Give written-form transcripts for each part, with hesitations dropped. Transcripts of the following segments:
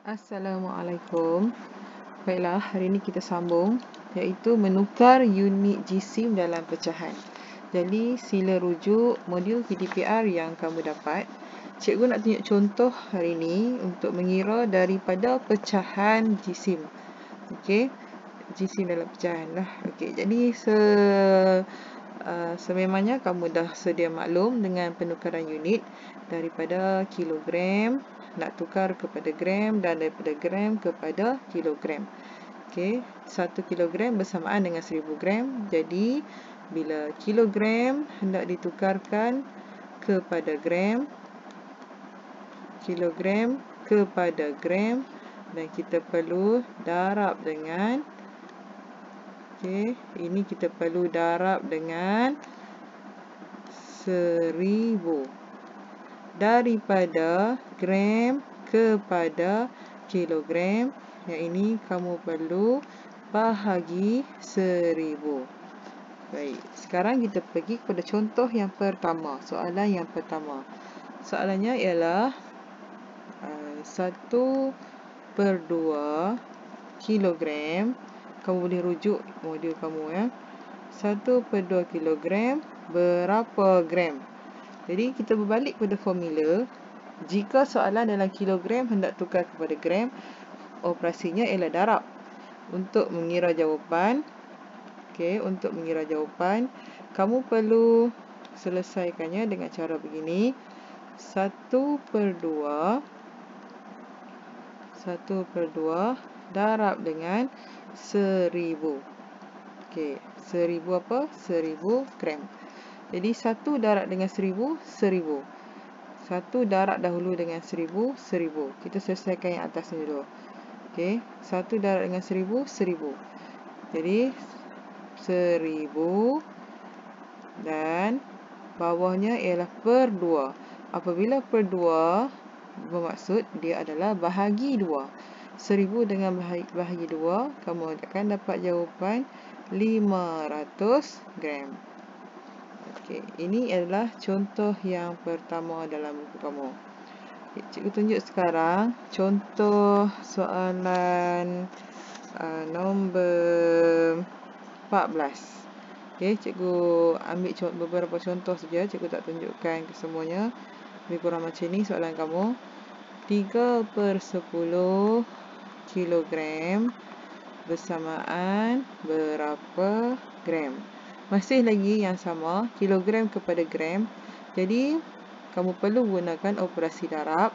Assalamualaikum. Baiklah, hari ini kita sambung iaitu menukar unit jisim dalam pecahan. Jadi, sila rujuk modul PDPR yang kamu dapat. Cikgu nak tunjuk contoh hari ini untuk mengira daripada pecahan jisim. Okey, jisim dalam pecahan lah. Okey, jadi sememangnya kamu dah sedia maklum dengan penukaran unit daripada kilogram nak tukar kepada gram dan daripada gram kepada kilogram. Okey, 1 kilogram bersamaan dengan 1000 gram. Jadi bila kilogram hendak ditukarkan kepada gram, kilogram kepada gram, dan kita perlu darab dengan ini kita perlu darab dengan 1000. Daripada gram kepada kilogram, yang ini kamu perlu bahagi 1000. Baik, sekarang kita pergi kepada contoh yang pertama. Soalan yang pertama. Soalannya ialah 1/2 kilogram. Kamu boleh rujuk modul kamu ya. 1/2 kilogram berapa gram? Jadi kita berbalik pada formula. Jika soalan dalam kilogram hendak tukar kepada gram, operasinya ialah darab. Untuk mengira jawapan, untuk mengira jawapan, kamu perlu selesaikannya dengan cara begini. 1/2 darab dengan 1000. 1000 apa? 1000 gram. Jadi 1 darab dengan 1000, 1000. 1 darab dahulu dengan 1000, 1000. Kita selesaikan yang atas ni dulu. 1 darab dengan 1000, 1000. Jadi 1000 dan bawahnya ialah per 2. Apabila per 2 bermaksud dia adalah bahagi 2. 1000 dengan bahagi 2, kamu akan dapat jawapan 500 gram. Ini adalah contoh yang pertama dalam buku kamu. Cikgu tunjuk sekarang contoh soalan nombor 14. Cikgu ambil beberapa contoh saja. Cikgu tak tunjukkan kesemuanya. Lebih kurang macam ni soalan kamu. 3/10 kilogram bersamaan berapa gram? Masih lagi yang sama, kilogram kepada gram. Jadi kamu perlu gunakan operasi darab.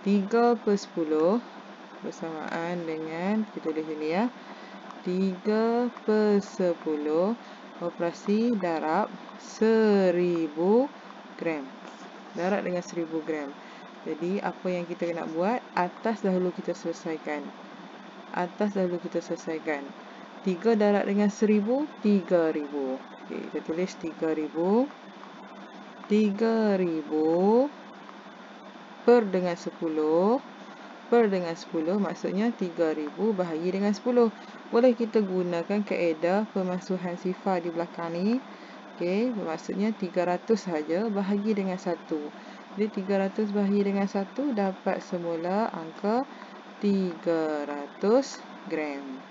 3/10 bersamaan dengan, kita tulis sini ya, 3/10 operasi darab 1000 gram. Darab dengan 1000 gram. Jadi apa yang kita nak buat? Atas dahulu kita selesaikan. 3 darab dengan 1000, 3000. Kita tulis 3000. 3000 per dengan 10. Per dengan 10 maksudnya 3000 bahagi dengan 10. Boleh kita gunakan kaedah pemansuhan sifar di belakang ni. Maksudnya 300 saja bahagi dengan 1. Jadi 300 bahagi dengan 1 dapat semula angka 300 gram.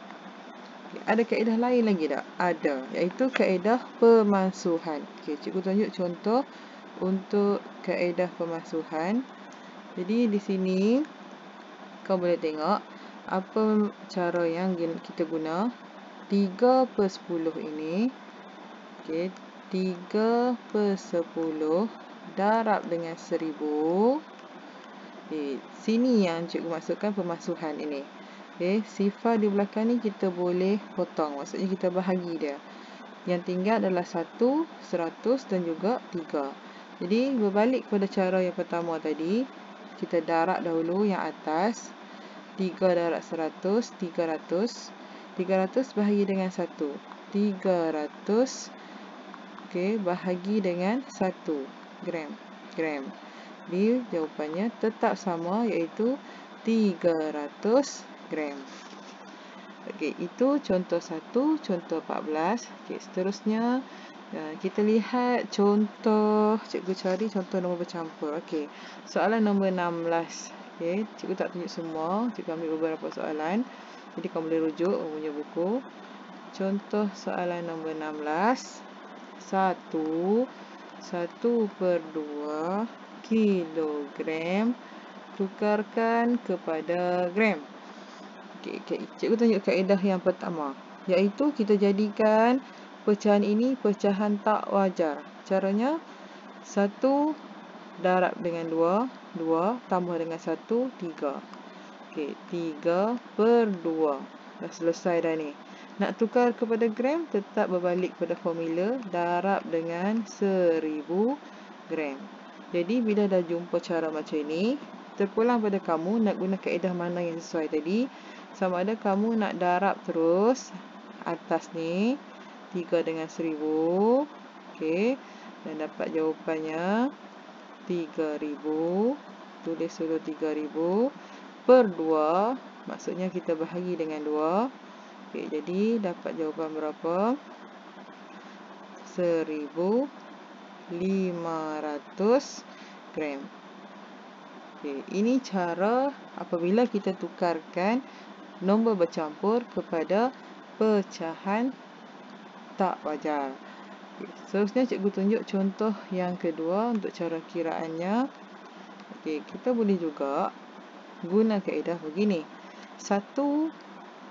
Ada kaedah lain lagi tak? Ada, iaitu kaedah pemansuhan. Cikgu tunjuk contoh untuk kaedah pemansuhan. Jadi di sini kau boleh tengok apa cara yang kita guna. 3/10 ini. 3/10 darab dengan 1000. Sini yang cikgu maksudkan pemansuhan ini. Sifar di belakang ni kita boleh potong. Maksudnya kita bahagi dia. Yang tinggal adalah 1, 100 dan juga 3. Jadi berbalik pada cara yang pertama tadi. Kita darab dahulu yang atas. 3 darab 100, 300. 300 bahagi dengan 1. 300 bahagi dengan 1 gram. Jadi jawapannya tetap sama, iaitu 300 gram. Itu contoh 1, contoh 14. Seterusnya kita lihat contoh, cikgu cari contoh nombor bercampur. Soalan nombor 16. Okay, cikgu tak tunjuk semua, cikgu ambil beberapa soalan. Jadi kamu boleh rujuk punya buku. Contoh soalan nombor 16. 1 1/2 kilogram tukarkan kepada gram. Okay, cikgu tunjuk kaedah yang pertama, iaitu kita jadikan pecahan ini pecahan tak wajar. Caranya 1 darab dengan 2, 2 tambah dengan 1, 3. Okey, 3/2. Dah selesai dah ni. Nak tukar kepada gram, tetap berbalik pada formula darab dengan 1000 gram. Jadi bila dah jumpa cara macam ini, terpulang pada kamu nak guna kaedah mana yang sesuai tadi. Sama ada kamu nak darab terus atas ni 3 dengan 1000. Okey, dan dapat jawapannya 3000. Tulis dulu 3000 per 2. Maksudnya kita bahagi dengan 2. Okey, jadi dapat jawapan berapa? 1500 gram. Okey, ini cara apabila kita tukarkan nombor bercampur kepada pecahan tak wajar. Okey, seterusnya cikgu tunjuk contoh yang kedua untuk cara kiraannya. Okey, kita boleh juga guna kaedah begini. 1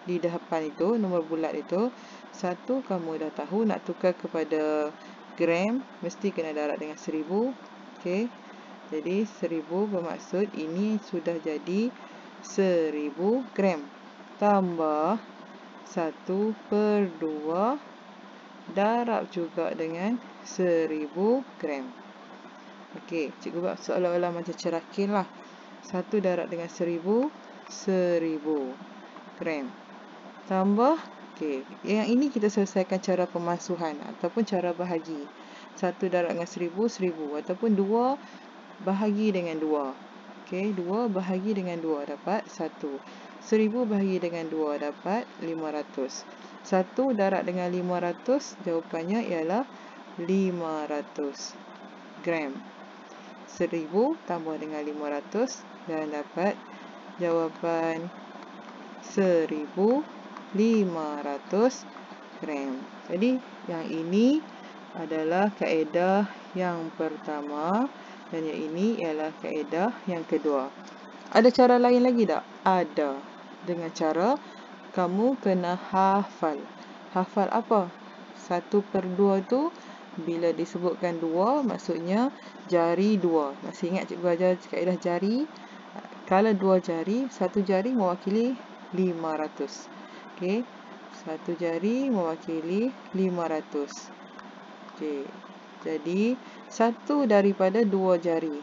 di depan itu, nombor bulat itu, 1 kamu dah tahu nak tukar kepada gram, mesti kena darab dengan 1000. Okey, jadi 1000 bermaksud ini sudah jadi 1000 gram. Tambah 1/2 darab juga dengan 1000 gram. Okey, cikgu buat seolah-olah macam cerakil lah. 1 darab dengan 1000, 1000 gram. Tambah, okey, yang ini kita selesaikan cara pemasuhan ataupun cara bahagi. 1 darab dengan 1000, 1000 ataupun 2 bahagi dengan 2. Okey, 2 bahagi dengan 2 dapat 1. 1000 bahagi dengan 2 dapat 500. 1 darab dengan 500, jawapannya ialah 500 gram. 1000 tambah dengan 500 dan dapat jawapan 1500 gram. Jadi yang ini adalah kaedah yang pertama dan yang ini ialah kaedah yang kedua. Ada cara lain lagi tak? Ada. Dengan cara kamu kena hafal. Hafal apa? 1/2 tu bila disebutkan 2 maksudnya jari 2. Masih ingat cikgu ajar kaedah jari? Kalau 2 jari, 1 jari mewakili 500. Okey, 1 jari mewakili 500. Okey, jadi 1 daripada 2 jari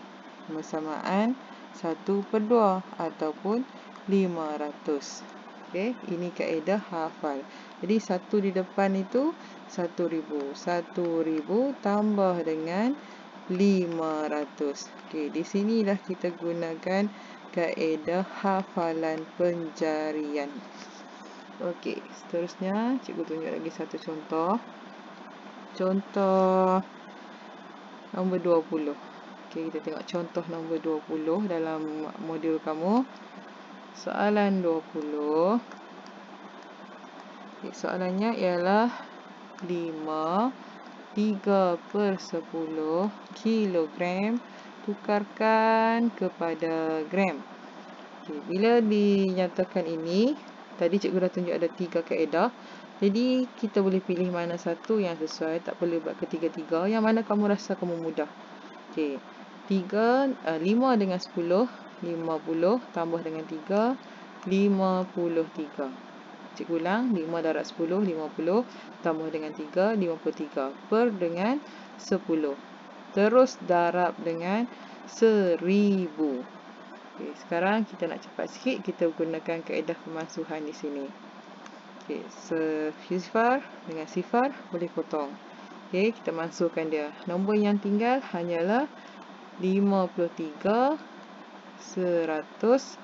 bersamaan 1/2 ataupun 500. Okey, ini kaedah hafal. Jadi 1 di depan itu 1000. 1000 tambah dengan 500. Okey, di sinilah kita gunakan kaedah hafalan penjarian. Okey, seterusnya cikgu tunjuk lagi satu contoh. Contoh nombor 20. Okey, kita tengok contoh nombor 20 dalam modul kamu. Soalan 20. Okey, soalannya ialah 5 3/10 kilogram tukarkan kepada gram. Okay, bila dinyatakan ini, tadi cikgu dah tunjuk ada 3 kaedah. Jadi kita boleh pilih mana satu yang sesuai, tak perlu buat ketiga-tiga. Yang mana kamu rasa kamu mudah. Okey, 5 dengan 10, 50 tambah dengan 3, 53. Cikgu ulang, 5 darab 10, 50 tambah dengan 3, 53 per dengan 10. Terus darab dengan 1000. Okey, sekarang kita nak cepat sikit, kita gunakan kaedah pemasuhan di sini. Okey, sifar dengan sifar boleh potong. Okey, kita masukkan dia. Nombor yang tinggal hanyalah 53, 100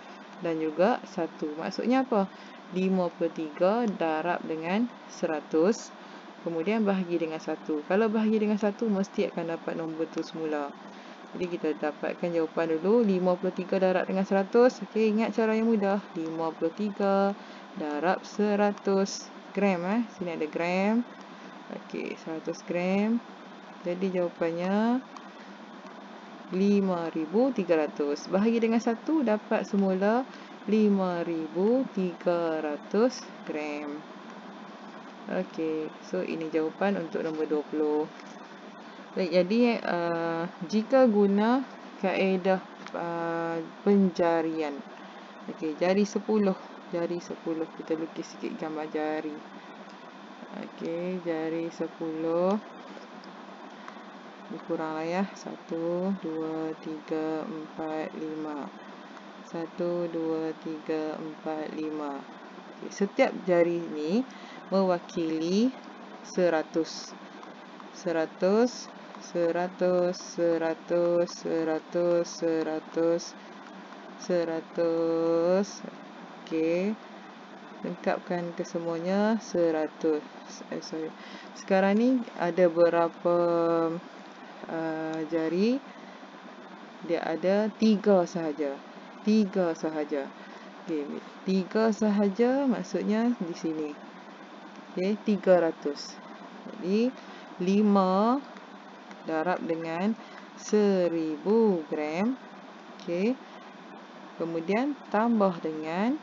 dan juga 1. Maksudnya apa? 53 darab dengan 100. Kemudian bahagi dengan 1. Kalau bahagi dengan 1, mesti akan dapat nombor tu semula. Jadi kita dapatkan jawapan dulu 53 darab dengan 100. Okey, ingat cara yang mudah. 53 darab 100 gram. Sini ada gram. Okey, 100 gram. Jadi jawapannya 5,300. Bahagi dengan 1 dapat semula 5,300 gram. Okey, so ini jawapan untuk nombor 20. Baik, jadi jika guna kaedah penjarian. Okey, jari 10. Jari 10. Kita lukis sikit gambar jari. Okey, jari 10. Dikuranglah ya. 1, 2, 3, 4, 5. 1, 2, 3, 4, 5. Okay. Setiap jari ini mewakili 100. 100, 100, 100, 100, 100, 100. Okey. Lengkapkan kesemuanya 100. Sekarang ni ada berapa jari? Dia ada 3 sahaja. 3 sahaja. Okey, 3 sahaja maksudnya di sini. Okey, 300. Jadi 5 darab dengan 1000 gram. Okey. Kemudian tambah dengan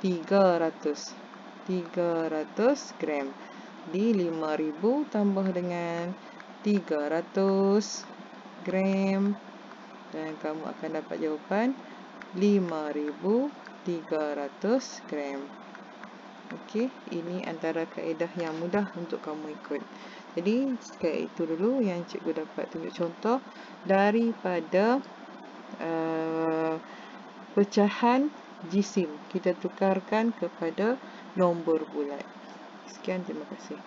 300. 300 gram. Di 5000 tambah dengan 300 gram. Dan kamu akan dapat jawapan 5300 gram. Okey, ini antara kaedah yang mudah untuk kamu ikut. Jadi, sekali itu dulu yang cikgu dapat tunjuk contoh daripada pecahan jisim. Kita tukarkan kepada nombor bulat. Sekian, terima kasih.